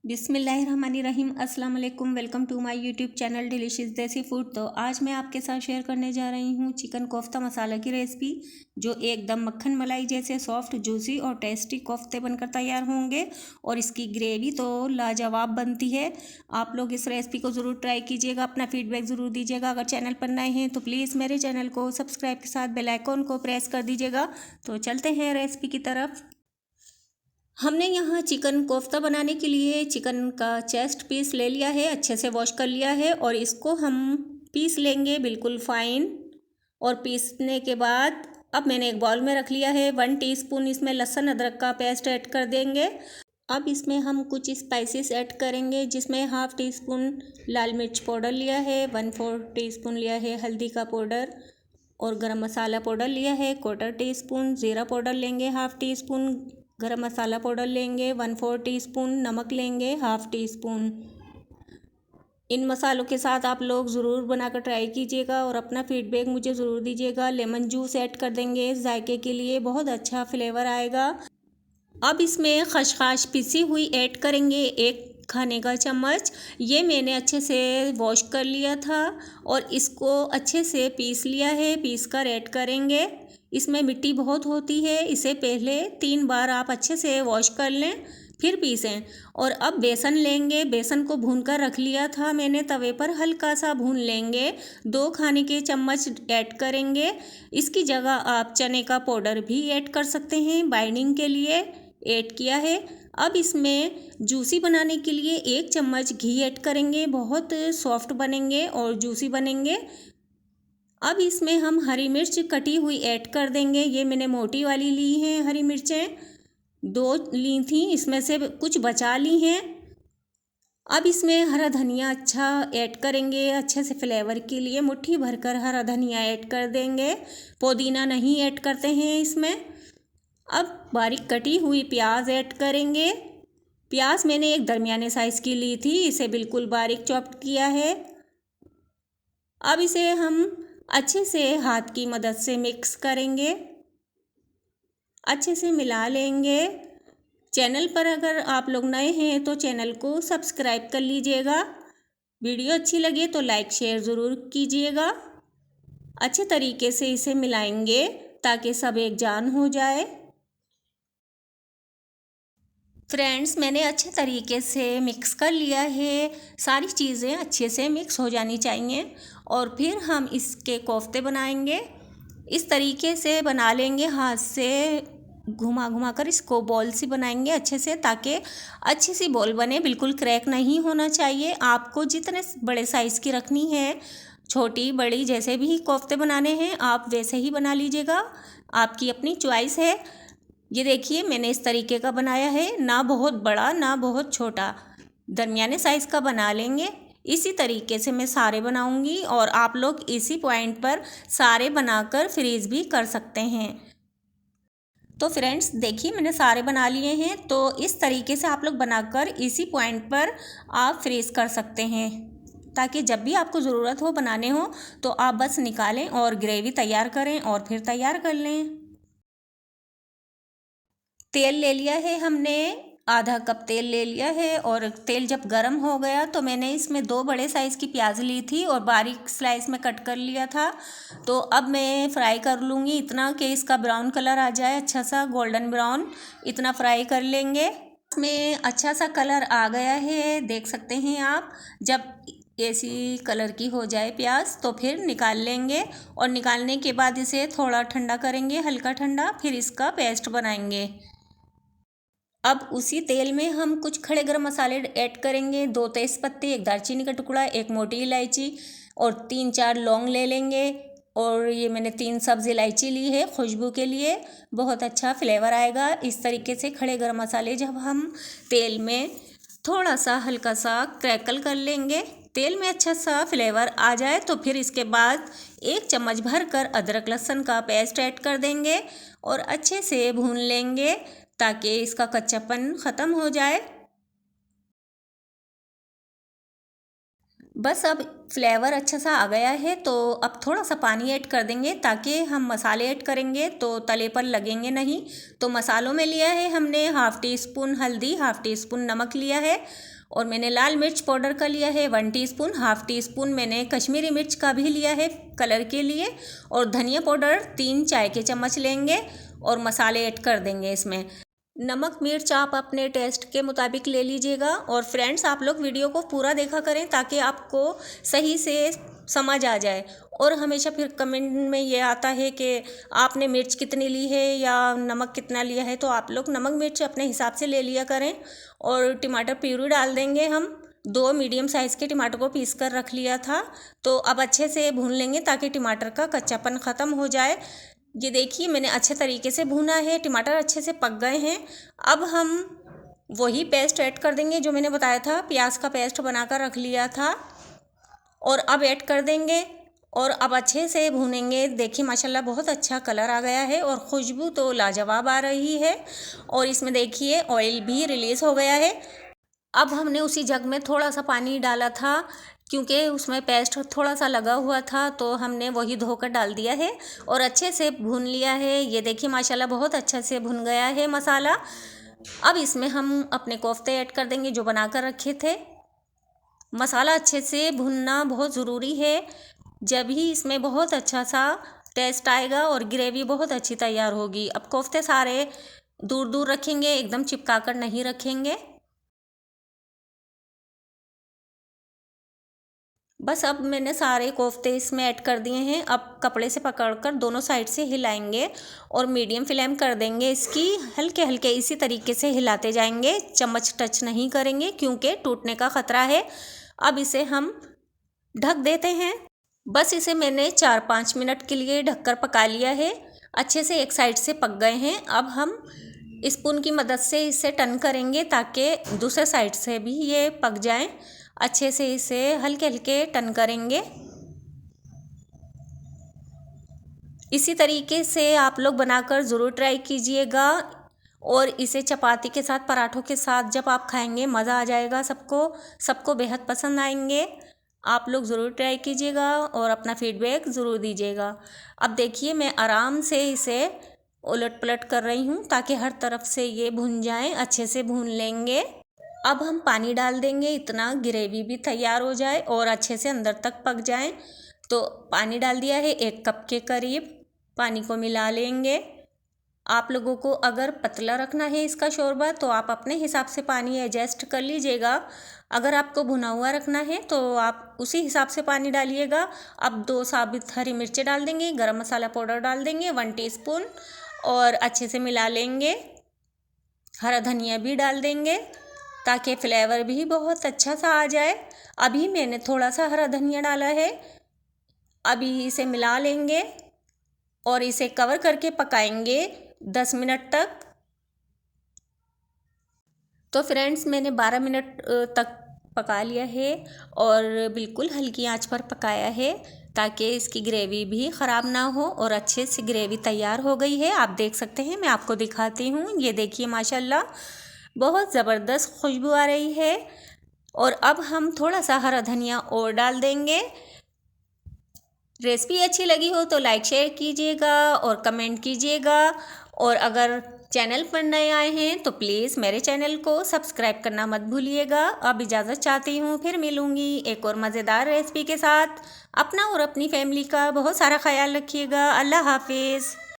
बिस्मिल्लाहिर्रहमानिर्रहीम। अस्सलाम वालेकुम। Welcome to my YouTube channel delicious desi food. तो आज मैं आपके साथ शेयर करने जा रही हूँ चिकन कोफ्ता मसाला की रेसिपी, जो एकदम मक्खन मलाई जैसे सॉफ्ट जूसी और टेस्टी कोफ्ते बनकर तैयार होंगे। और इसकी ग्रेवी तो लाजवाब बनती है। आप लोग इस रेसिपी को ज़रूर ट्राई कीजिएगा, अपना फीडबैक ज़रूर दीजिएगा। अगर चैनल पर नए हैं तो प्लीज़ मेरे चैनल को सब्सक्राइब के साथ बेल आइकॉन को प्रेस कर दीजिएगा। तो चलते हैं रेसिपी की तरफ। हमने यहाँ चिकन कोफ्ता बनाने के लिए चिकन का चेस्ट पीस ले लिया है, अच्छे से वॉश कर लिया है और इसको हम पीस लेंगे बिल्कुल फाइन। और पीसने के बाद अब मैंने एक बाउल में रख लिया है। 1 टीस्पून इसमें लहसुन अदरक का पेस्ट ऐड कर देंगे। अब इसमें हम कुछ स्पाइसेस ऐड करेंगे, जिसमें हाफ़ टी स्पून लाल मिर्च पाउडर लिया है, 1/4 टीस्पून लिया है हल्दी का पाउडर और गरम मसाला पाउडर लिया है 1/4 टीस्पून। ज़ीरा पाउडर लेंगे हाफ़ टी स्पून, गरम मसाला पाउडर लेंगे 1/4 टीस्पून, नमक लेंगे हाफ़ टी स्पून। इन मसालों के साथ आप लोग ज़रूर बनाकर ट्राई कीजिएगा और अपना फीडबैक मुझे ज़रूर दीजिएगा। लेमन जूस ऐड कर देंगे जायके के लिए, बहुत अच्छा फ्लेवर आएगा। अब इसमें खसखस पिसी हुई ऐड करेंगे 1 खाने का चम्मच। ये मैंने अच्छे से वॉश कर लिया था और इसको अच्छे से पीस लिया है, पीस कर ऐड करेंगे। इसमें मिट्टी बहुत होती है, इसे पहले 3 बार आप अच्छे से वॉश कर लें फिर पीसें। और अब बेसन लेंगे, बेसन को भून कर रख लिया था मैंने तवे पर, हल्का सा भून लेंगे। 2 खाने के चम्मच ऐड करेंगे। इसकी जगह आप चने का पाउडर भी ऐड कर सकते हैं, बाइंडिंग के लिए ऐड किया है। अब इसमें जूसी बनाने के लिए 1 चम्मच घी ऐड करेंगे, बहुत सॉफ्ट बनेंगे और जूसी बनेंगे। अब इसमें हम हरी मिर्च कटी हुई ऐड कर देंगे। ये मैंने मोटी वाली ली हैं हरी मिर्चें, 2 ली थी, इसमें से कुछ बचा ली हैं। अब इसमें हरा धनिया अच्छा ऐड करेंगे, अच्छे से फ्लेवर के लिए मुट्ठी भरकर हरा धनिया ऐड कर देंगे। पुदीना नहीं ऐड करते हैं इसमें। अब बारीक कटी हुई प्याज ऐड करेंगे। प्याज मैंने एक दरमियाने साइज़ की ली थी, इसे बिल्कुल बारीक चॉप किया है। अब इसे हम अच्छे से हाथ की मदद से मिक्स करेंगे, अच्छे से मिला लेंगे। चैनल पर अगर आप लोग नए हैं तो चैनल को सब्सक्राइब कर लीजिएगा। वीडियो अच्छी लगे तो लाइक शेयर ज़रूर कीजिएगा। अच्छे तरीके से इसे मिलाएंगे ताकि सब एक जान हो जाए। फ्रेंड्स, मैंने अच्छे तरीके से मिक्स कर लिया है, सारी चीज़ें अच्छे से मिक्स हो जानी चाहिए। और फिर हम इसके कोफ्ते बनाएंगे। इस तरीके से बना लेंगे, हाथ से घुमा घुमा कर इसको बॉल सी बनाएंगे अच्छे से, ताकि अच्छी सी बॉल बने, बिल्कुल क्रैक नहीं होना चाहिए। आपको जितने बड़े साइज़ की रखनी है, छोटी बड़ी जैसे भी कोफ्ते बनाने हैं आप वैसे ही बना लीजिएगा, आपकी अपनी चॉइस है। ये देखिए मैंने इस तरीके का बनाया है, ना बहुत बड़ा ना बहुत छोटा, दरमियाने साइज़ का बना लेंगे। इसी तरीके से मैं सारे बनाऊंगी और आप लोग इसी पॉइंट पर सारे बनाकर फ्रीज़ भी कर सकते हैं। तो फ्रेंड्स देखिए मैंने सारे बना लिए हैं, तो इस तरीके से आप लोग बनाकर इसी पॉइंट पर आप फ्रीज़ कर सकते हैं, ताकि जब भी आपको ज़रूरत हो बनाने हो तो आप बस निकालें और ग्रेवी तैयार करें और फिर तैयार कर लें। तेल ले लिया है हमने, आधा कप तेल ले लिया है। और तेल जब गर्म हो गया तो मैंने इसमें 2 बड़े साइज़ की प्याज ली थी और बारीक स्लाइस में कट कर लिया था। तो अब मैं फ्राई कर लूँगी इतना कि इसका ब्राउन कलर आ जाए, अच्छा सा गोल्डन ब्राउन, इतना फ्राई कर लेंगे। इसमें अच्छा सा कलर आ गया है, देख सकते हैं आप। जब ऐसी कलर की हो जाए प्याज तो फिर निकाल लेंगे और निकालने के बाद इसे थोड़ा ठंडा करेंगे, हल्का ठंडा, फिर इसका पेस्ट बनाएंगे। अब उसी तेल में हम कुछ खड़े गरम मसाले ऐड करेंगे, 2 तेज़पत्ते, 1 दालचीनी का टुकड़ा, 1 मोटी इलायची और 3-4 लौंग ले लेंगे। और ये मैंने 3 सब्ज़ इलायची ली है खुशबू के लिए, बहुत अच्छा फ्लेवर आएगा। इस तरीके से खड़े गरम मसाले जब हम तेल में थोड़ा सा हल्का सा क्रैकल कर लेंगे, तेल में अच्छा सा फ्लेवर आ जाए तो फिर इसके बाद 1 चम्मच भर कर अदरक लहसुन का पेस्ट ऐड कर देंगे और अच्छे से भून लेंगे ताकि इसका कच्चापन ख़त्म हो जाए। बस अब फ्लेवर अच्छा सा आ गया है, तो अब थोड़ा सा पानी ऐड कर देंगे ताकि हम मसाले ऐड करेंगे तो तले पर लगेंगे नहीं। तो मसालों में लिया है हमने हाफ़ टी स्पून हल्दी, हाफ़ टी स्पून नमक लिया है, और मैंने लाल मिर्च पाउडर का लिया है 1 टीस्पून, हाफ़ टी स्पून मैंने कश्मीरी मिर्च का भी लिया है कलर के लिए, और धनिया पाउडर 3 चाय के चम्मच लेंगे और मसाले ऐड कर देंगे इसमें। नमक मिर्च आप अपने टेस्ट के मुताबिक ले लीजिएगा। और फ्रेंड्स, आप लोग वीडियो को पूरा देखा करें ताकि आपको सही से समझ आ जाए। और हमेशा फिर कमेंट में ये आता है कि आपने मिर्च कितनी ली है या नमक कितना लिया है, तो आप लोग नमक मिर्च अपने हिसाब से ले लिया करें। और टमाटर प्यूरी डाल देंगे हम, 2 मीडियम साइज़ के टमाटर को पीस कर रख लिया था। तो अब अच्छे से भून लेंगे ताकि टमाटर का कच्चापन ख़त्म हो जाए। ये देखिए मैंने अच्छे तरीके से भुना है, टमाटर अच्छे से पक गए हैं। अब हम वही पेस्ट ऐड कर देंगे जो मैंने बताया था, प्याज का पेस्ट बनाकर रख लिया था, और अब ऐड कर देंगे और अब अच्छे से भूनेंगे। देखिए माशाल्लाह बहुत अच्छा कलर आ गया है और खुशबू तो लाजवाब आ रही है, और इसमें देखिए ऑयल भी रिलीज़ हो गया है। अब हमने उसी जग में थोड़ा सा पानी डाला था क्योंकि उसमें पेस्ट थोड़ा सा लगा हुआ था, तो हमने वही धोकर डाल दिया है और अच्छे से भून लिया है। ये देखिए माशाल्लाह बहुत अच्छा से भुन गया है मसाला। अब इसमें हम अपने कोफ्ते ऐड कर देंगे जो बना कर रखे थे। मसाला अच्छे से भुनना बहुत ज़रूरी है, जब ही इसमें बहुत अच्छा सा टेस्ट आएगा और ग्रेवी बहुत अच्छी तैयार होगी। अब कोफ्ते सारे दूर दूर रखेंगे, एकदम चिपका कर नहीं रखेंगे। बस अब मैंने सारे कोफ्ते इसमें ऐड कर दिए हैं। अब कपड़े से पकड़कर दोनों साइड से हिलाएंगे और मीडियम फ्लेम कर देंगे इसकी। हल्के हल्के इसी तरीके से हिलाते जाएंगे, चम्मच टच नहीं करेंगे क्योंकि टूटने का ख़तरा है। अब इसे हम ढक देते हैं। बस इसे मैंने 4-5 मिनट के लिए ढककर पका लिया है। अच्छे से एक साइड से पक गए हैं। अब हम स्पून की मदद से इसे टर्न करेंगे ताकि दूसरे साइड से भी ये पक जाएं। अच्छे से इसे हल्के हल्के टर्न करेंगे। इसी तरीके से आप लोग बनाकर ज़रूर ट्राई कीजिएगा, और इसे चपाती के साथ, पराठों के साथ जब आप खाएंगे मज़ा आ जाएगा। सबको बेहद पसंद आएंगे। आप लोग ज़रूर ट्राई कीजिएगा और अपना फीडबैक ज़रूर दीजिएगा। अब देखिए मैं आराम से इसे उलट पलट कर रही हूँ ताकि हर तरफ से ये भुन जाएं, अच्छे से भून लेंगे। अब हम पानी डाल देंगे, इतना ग्रेवी भी तैयार हो जाए और अच्छे से अंदर तक पक जाए। तो पानी डाल दिया है 1 कप के करीब। पानी को मिला लेंगे। आप लोगों को अगर पतला रखना है इसका शोरबा तो आप अपने हिसाब से पानी एडजस्ट कर लीजिएगा। अगर आपको भुना हुआ रखना है तो आप उसी हिसाब से पानी डालिएगा। अब 2 साबुत हरी मिर्चें डाल देंगे, गरम मसाला पाउडर डाल देंगे 1 टीस्पून, और अच्छे से मिला लेंगे। हरा धनिया भी डाल देंगे ताकि फ्लेवर भी बहुत अच्छा सा आ जाए। अभी मैंने थोड़ा सा हरा धनिया डाला है। अभी इसे मिला लेंगे और इसे कवर करके पकाएंगे 10 मिनट तक। तो फ्रेंड्स मैंने 12 मिनट तक पका लिया है और बिल्कुल हल्की आंच पर पकाया है ताकि इसकी ग्रेवी भी ख़राब ना हो, और अच्छे से ग्रेवी तैयार हो गई है। आप देख सकते हैं, मैं आपको दिखाती हूँ। ये देखिए माशाल्लाह बहुत ज़बरदस्त खुशबू आ रही है। और अब हम थोड़ा सा हरा धनिया और डाल देंगे। रेसिपी अच्छी लगी हो तो लाइक शेयर कीजिएगा और कमेंट कीजिएगा, और अगर चैनल पर नए आए हैं तो प्लीज़ मेरे चैनल को सब्सक्राइब करना मत भूलिएगा। अब इजाज़त चाहती हूँ, फिर मिलूँगी एक और मज़ेदार रेसिपी के साथ। अपना और अपनी फैमिली का बहुत सारा ख्याल रखिएगा। अल्लाह हाफिज़।